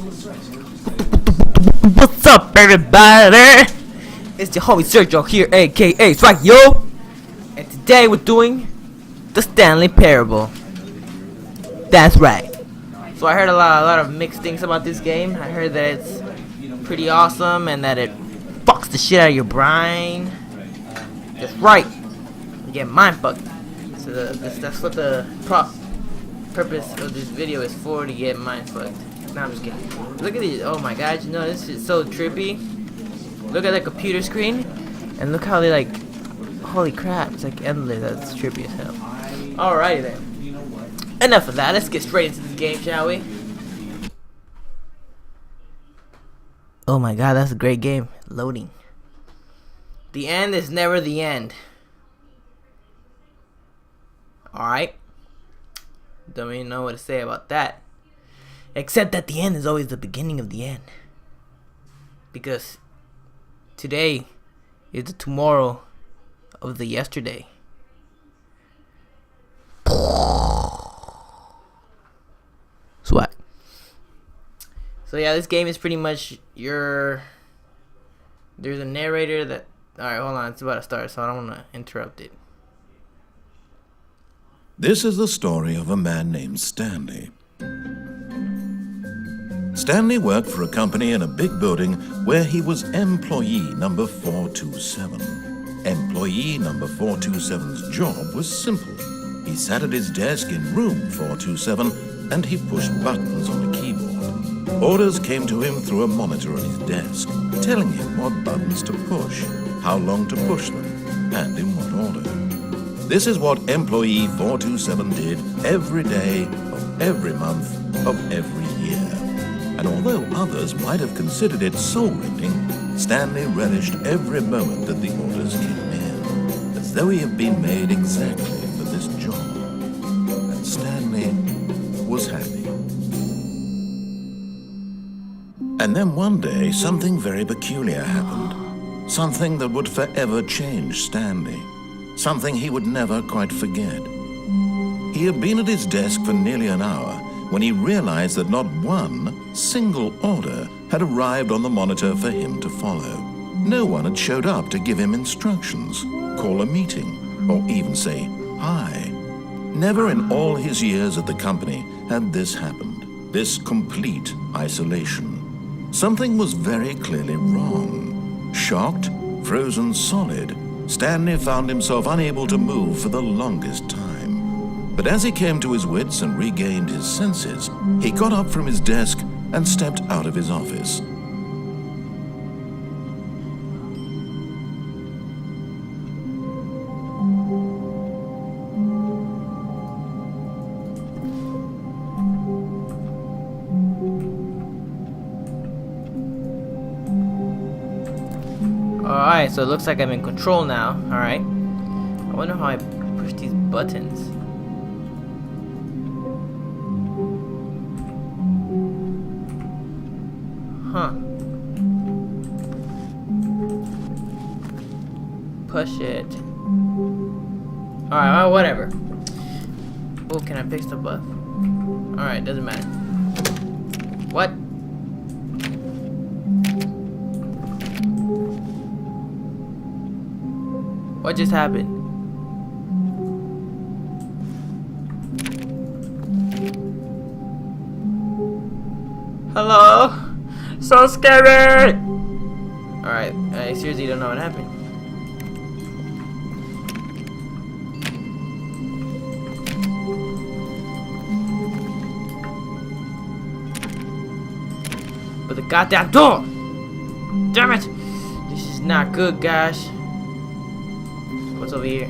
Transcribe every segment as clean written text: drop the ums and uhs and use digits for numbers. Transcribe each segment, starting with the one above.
What's up, everybody? It's your homie Sergio here, aka SWAGGIO, and today we're doing the Stanley parable. That's right. So I heard a lot of mixed things about this game. I heard that it's pretty awesome and that it fucks the shit out of your brain. That's right. You get mind fucked. So that's what the purpose of this video is for, to get mind fucked. Nah, I'm just kidding. Look at these. Oh my god, you know this is so trippy. Look at the computer screen and look how they like. Holy crap, it's like endless. That's trippy as hell. Alrighty then. Enough of that. Let's get straight into this game, shall we? Oh my god, that's a great game. Loading. The end is never the end. Alright. Don't even know what to say about that. Except that the end is always the beginning of the end. Because today is the tomorrow of the yesterday. Swag. So yeah, this game is pretty much there's a narrator that... Alright, hold on, it's about to start, so I don't want to interrupt it. This is the story of a man named Stanley. Stanley worked for a company in a big building where he was employee number 427. Employee number 427's job was simple. He sat at his desk in room 427 and he pushed buttons on a keyboard. Orders came to him through a monitor on his desk, telling him what buttons to push, how long to push them, and in what order. This is what employee 427 did every day of every month of every year. And although others might have considered it soul-rending, Stanley relished every moment that the orders came in, as though he had been made exactly for this job. And Stanley was happy. And then one day, something very peculiar happened. Something that would forever change Stanley. Something he would never quite forget. He had been at his desk for nearly an hour when he realized that not one single order had arrived on the monitor for him to follow. No one had showed up to give him instructions, call a meeting, or even say hi. Never in all his years at the company had this happened, this complete isolation. Something was very clearly wrong. Shocked, frozen solid, Stanley found himself unable to move for the longest time. But as he came to his wits and regained his senses, he got up from his desk and stepped out of his office. Alright, so it looks like I'm in control now. Alright. I wonder how I push these buttons. Huh. Push it. Alright, well, whatever. Oh, can I fix the buff? Alright, doesn't matter. What? What just happened? Hello? So scary! Alright, I seriously don't know what happened. But the goddamn door! Damn it! This is not good, guys. What's over here?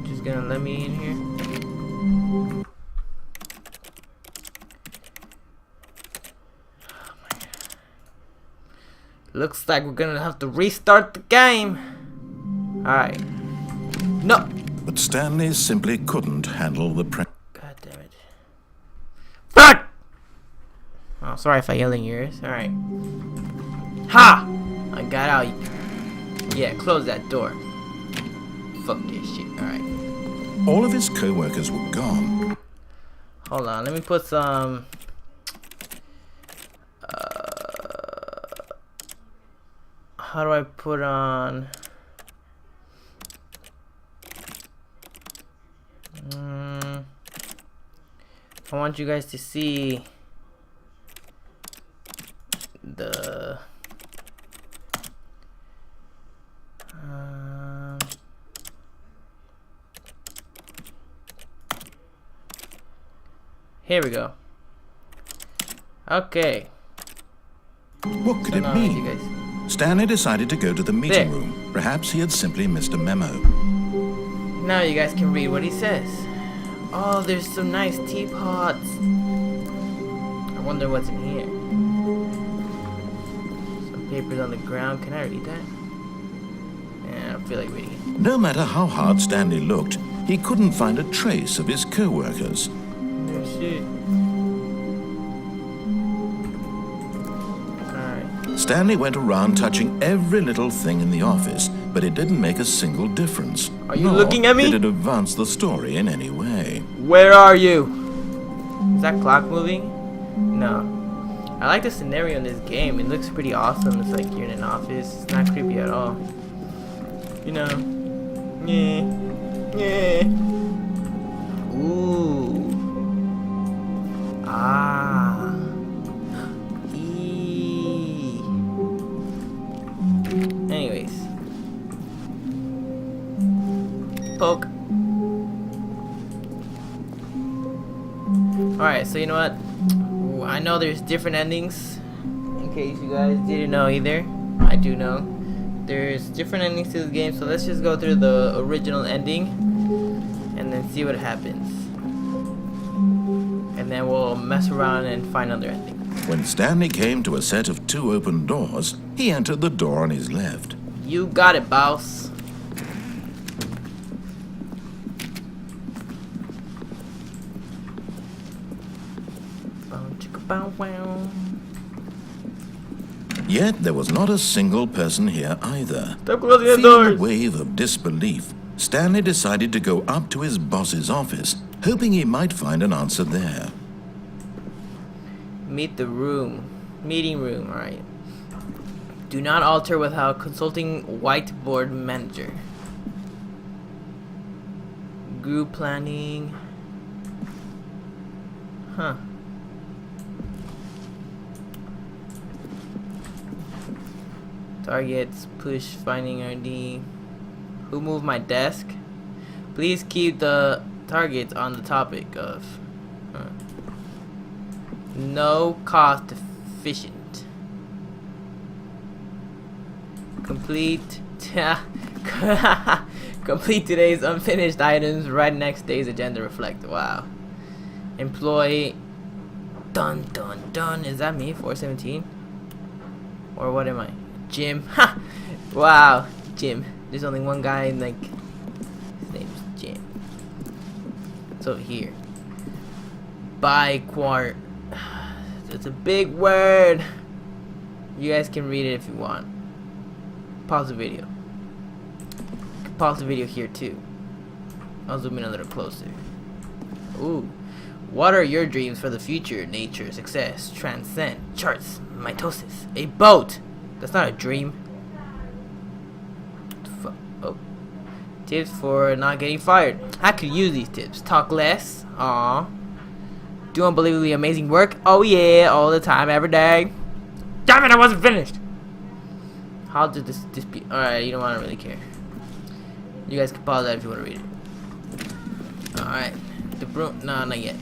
Just gonna let me in here. Oh my god. Looks like we're gonna have to restart the game. Alright. No! But Stanley simply couldn't handle the pressure. God damn it. Fuck! Oh, sorry if I yell in your ears. Alright. Ha! I got out. Yeah, close that door. Fuck this shit. Alright. All of his co-workers were gone. Hold on, let me put some how do I put on I want you guys to see the here we go. Okay. What could it You mean? guys. Stanley decided to go to the meeting There. room. Perhaps he had simply missed a memo. Now you guys can read what he says. Oh, there's some nice teapots. I wonder what's in here. Some papers on the ground. Can I read that? Yeah, I don't feel like reading it. No matter how hard Stanley looked, he couldn't find a trace of his co-workers. No shit. Alright. Stanley went around touching every little thing in the office, but it didn't make a single difference. Are you looking at me? Did it advance the story in any way? Where are you? Is that clock moving? No. I like the scenario in this game. It looks pretty awesome. It's like you're in an office. It's not creepy at all. You know. Yeah. Yeah. Ooh. Ah. Eee. Anyways. Poke. Alright, so you know what? I know there's different endings. In case you guys didn't know either. I do know. There's different endings to this game, so let's just go through the original ending and then see what happens. And then we'll mess around and find another ending. When Stanley came to a set of 2 open doors, he entered the door on his left. You got it, boss. Bow wow. Yet there was not a single person here either. Stop closing the Feeling a doors. wave of disbelief, Stanley decided to go up to his boss's office, hoping he might find an answer there. Meeting room, alright. Do not alter without consulting whiteboard manager. Group planning. Huh. Targets, push, finding ID. Who moved my desk? Please keep the targets on the topic of no cost efficient. Complete complete today's unfinished items. Write next day's agenda reflect. Wow. Employee. Dun dun dun. Is that me? 417? Or what am I? Jim. Ha! Wow. Jim. There's only one guy in like. His name's Jim. It's over here. Biquart. It's a big word. You guys can read it if you want. Pause the video. You can pause the video here too. I'll zoom in a little closer. Ooh. What are your dreams for the future? Nature, success, transcend, charts, mitosis, a boat. That's not a dream. Oh. Tips for not getting fired. I could use these tips. Talk less. Aw. Do unbelievably amazing work. Oh yeah, all the time, every day. Damn it, I wasn't finished. How did this be? Alright, you know what? I don't really care. You guys can pause that if you want to read it. Alright. The broom. No, not yet.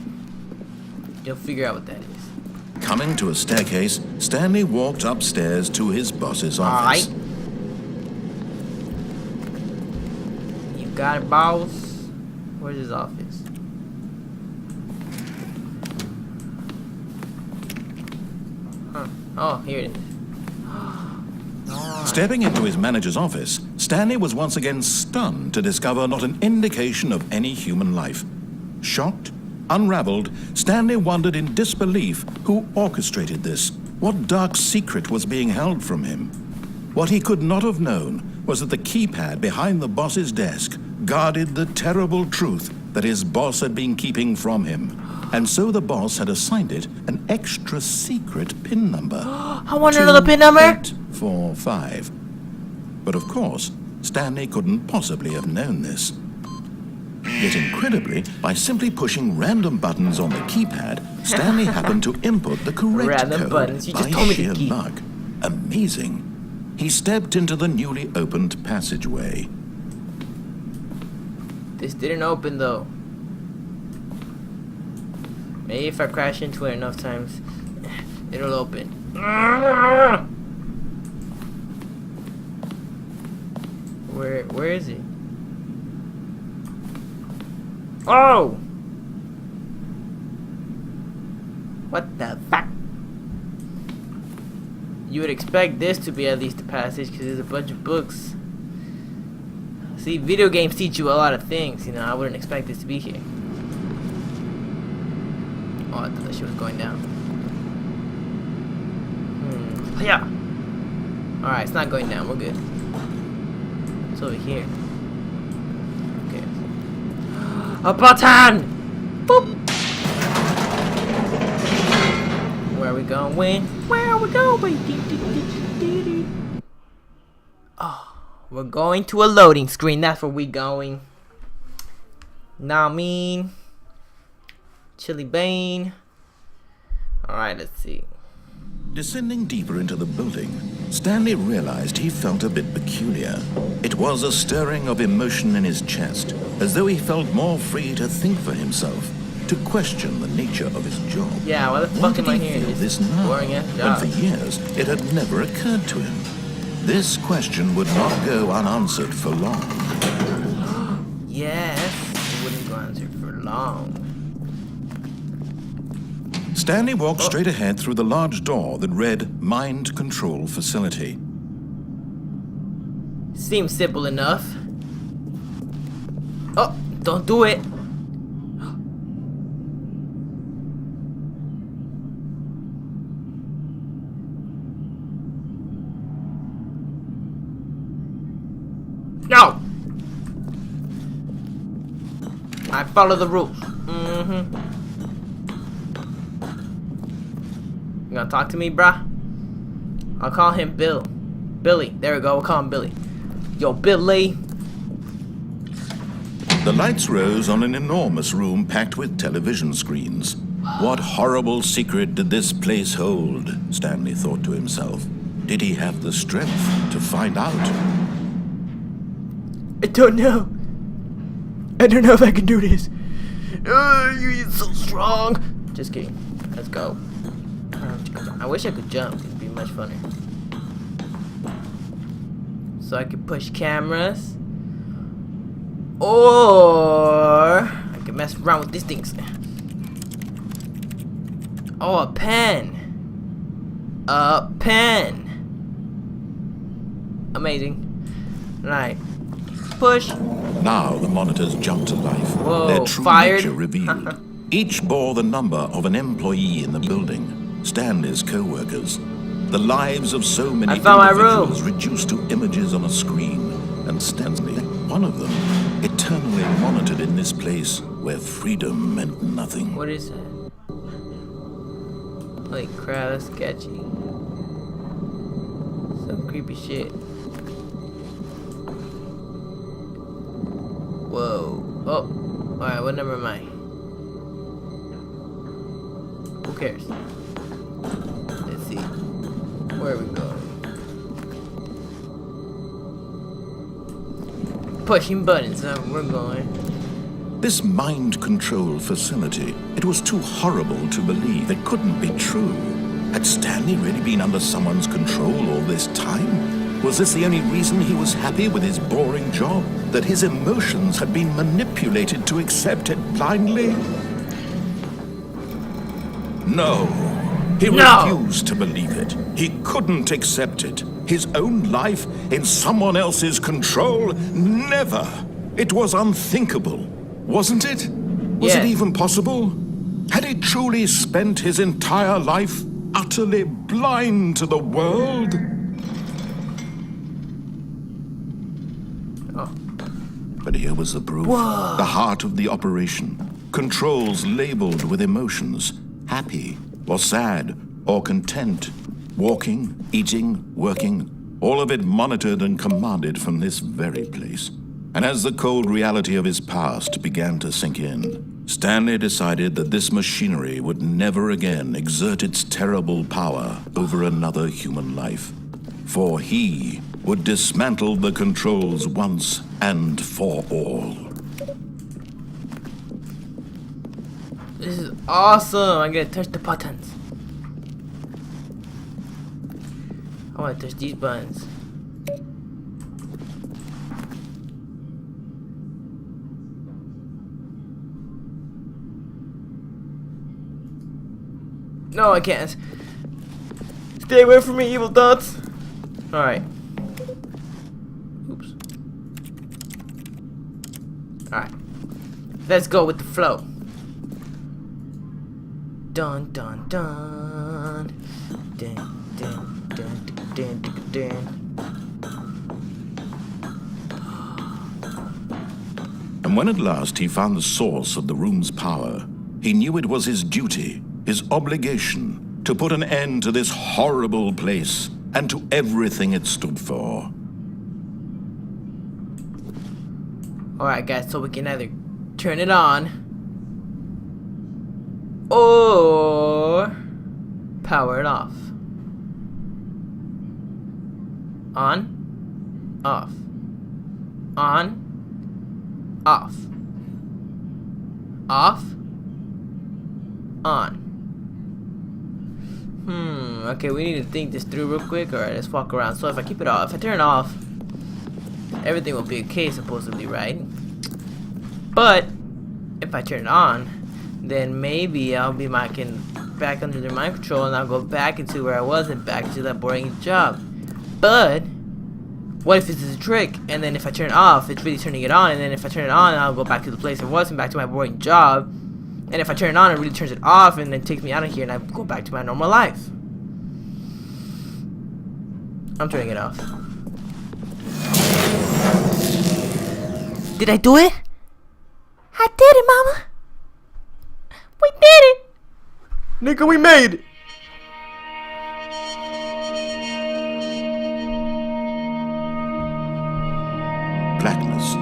You'll figure out what that is. Coming to a staircase, Stanley walked upstairs to his boss's office. Alright. You got it, boss. Where's his office? Huh. Oh, here it is. Stepping into his manager's office, Stanley was once again stunned to discover not an indication of any human life. Shocked, unraveled, Stanley wondered in disbelief who orchestrated this. What dark secret was being held from him? What he could not have known was that the keypad behind the boss's desk guarded the terrible truth that his boss had been keeping from him. And so the boss had assigned it an extra secret PIN number. I want to know the PIN number. 845. But of course, Stanley couldn't possibly have known this. Yet incredibly, by simply pushing random buttons on the keypad, Stanley happened to input the correct Random code buttons. You just by told me the sheer key. luck. Amazing. He stepped into the newly opened passageway. This didn't open though. Maybe if I crash into it enough times, it'll open. Where is he? Oh! What the fuck? You would expect this to be at least a passage because there's a bunch of books. See, video games teach you a lot of things, you know. I wouldn't expect this to be here. Oh, I thought that shit was going down. Yeah. Alright, it's not going down. We're good. It's over here. Okay. A button! Boop! Where are we going? Where are we going? Oh, we're going to a loading screen. That's where we going. Nah, mean. Chili Bane. Alright, let's see. Descending deeper into the building, Stanley realized he felt a bit peculiar. It was a stirring of emotion in his chest, as though he felt more free to think for himself, to question the nature of his job. Yeah, what the Why fuck am did I he hearing? feel This this now, boring ass when job. for years it had never occurred to him? This question would not go unanswered for long. Yes, it wouldn't go answered for long. Stanley walked straight ahead through the large door that read Mind Control Facility. Seems simple enough. Oh, don't do it. No! I follow the rules. You gonna talk to me, bruh? I'll call him Bill. Billy. There we go. We'll call him Billy. Yo, Billy. The lights rose on an enormous room packed with television screens. What horrible secret did this place hold? Stanley thought to himself. Did he have the strength to find out? I don't know. I don't know if I can do this. You're so strong. Just kidding. Let's go. I wish I could jump. It'd be much funner. So I could push cameras. Or I could mess around with these things. Oh, a pen. A pen. Amazing. Right. Push. Now the monitors jumped to life. Whoa, Their true fired. nature revealed. Each bore the number of an employee in the building. Stanley's co-workers. The lives of so many I found my room. individuals reduced to images on a screen. And Stanley, one of them, eternally monitored in this place where freedom meant nothing. What is that? Holy crap, that's sketchy. Some creepy shit. Whoa. Oh. Alright, what number am I? Who cares? Let's see. Where are we going? Pushing buttons, we're going. This mind control facility, it was too horrible to believe. It couldn't be true. Had Stanley really been under someone's control all this time? Was this the only reason he was happy with his boring job? That his emotions had been manipulated to accept it blindly? No. He refused to believe it. He couldn't accept it. His own life in someone else's control? Never. It was unthinkable, wasn't it? Was it even possible? Had he truly spent his entire life utterly blind to the world? Oh. But here was the proof. Whoa. The heart of the operation. Controls labeled with emotions. Happy or sad or content. Walking, eating, working. All of it monitored and commanded from this very place. And as the cold reality of his past began to sink in, Stanley decided that this machinery would never again exert its terrible power over another human life. For he would dismantle the controls once and for all. This is awesome. I'm gonna touch the buttons. I wanna touch these buttons. No, I can't. Stay away from me, evil thoughts. Alright. Oops. Alright. Let's go with the flow. Dun dun dun. Dun dun dun dun dun dun. And when at last he found the source of the room's power, he knew it was his duty, his obligation, to put an end to this horrible place and to everything it stood for. Alright guys, so we can either turn it on or power it off. On, off. On, off. Off, on. Okay, we need to think this through real quick. Alright, let's walk around. So if I keep it off, if I turn it off, everything will be okay, supposedly, right? But if I turn it on, then maybe I'll be back under the mind control, and I'll go back into where I was and back into that boring job. But what if this is a trick, and then if I turn it off, it's really turning it on, and then if I turn it on, I'll go back to the place I was and back to my boring job. And if I turn it on, it really turns it off, and then takes me out of here, and I go back to my normal life. I'm turning it off. Did I do it? I did it, mama. We did it. Nigga, we made it. Blackness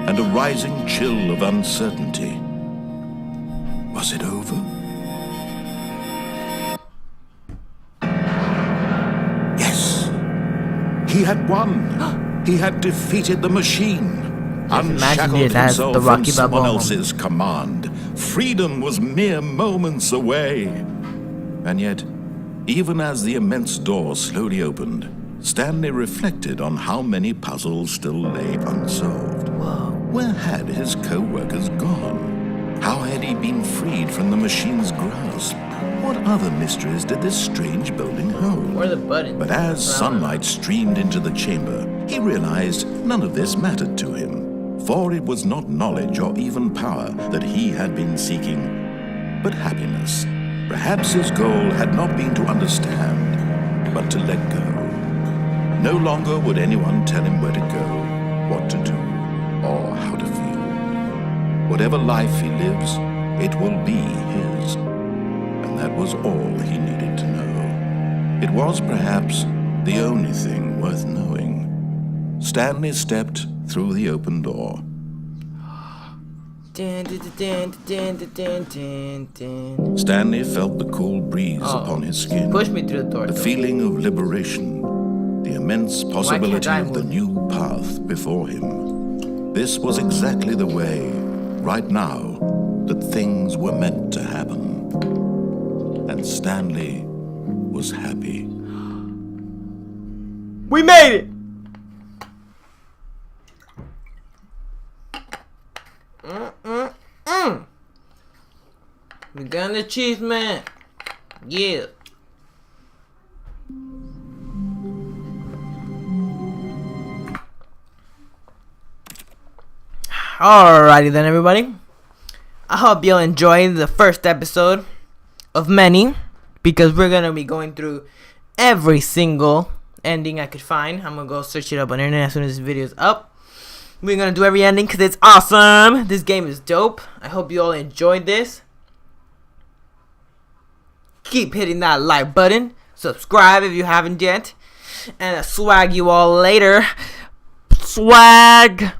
and a rising chill of uncertainty. Was it over? Yes. He had won. He had defeated the machine. Unshackled himself from someone else's command. Freedom was mere moments away. And yet, even as the immense door slowly opened, Stanley reflected on how many puzzles still lay unsolved. Whoa. Where had his co-workers gone? How had he been freed from the machine's grasp? What other mysteries did this strange building hold? Where are the buttons? But as sunlight streamed into the chamber, he realized none of this mattered to him. For it was not knowledge or even power that he had been seeking, but happiness. Perhaps his goal had not been to understand, but to let go. No longer would anyone tell him where to go, what to do, or how to feel. Whatever life he lives, it will be his. And that was all he needed to know. It was perhaps the only thing worth knowing. Stanley stepped through the open door. Stanley felt the cool breeze upon his skin. Push me through the door. The feeling of liberation. The immense possibility of the new path before him. This was exactly the way, right now, that things were meant to happen. And Stanley was happy. We made it! We got an achievement. Yeah. Alrighty then, everybody. I hope you'll enjoy the first episode of many, because we're gonna be going through every single ending I could find. I'm gonna go search it up on the internet as soon as this video is up. We're gonna do every ending because it's awesome. This game is dope. I hope you all enjoyed this. Keep hitting that like button. Subscribe if you haven't yet. And I'll swag you all later. Swag.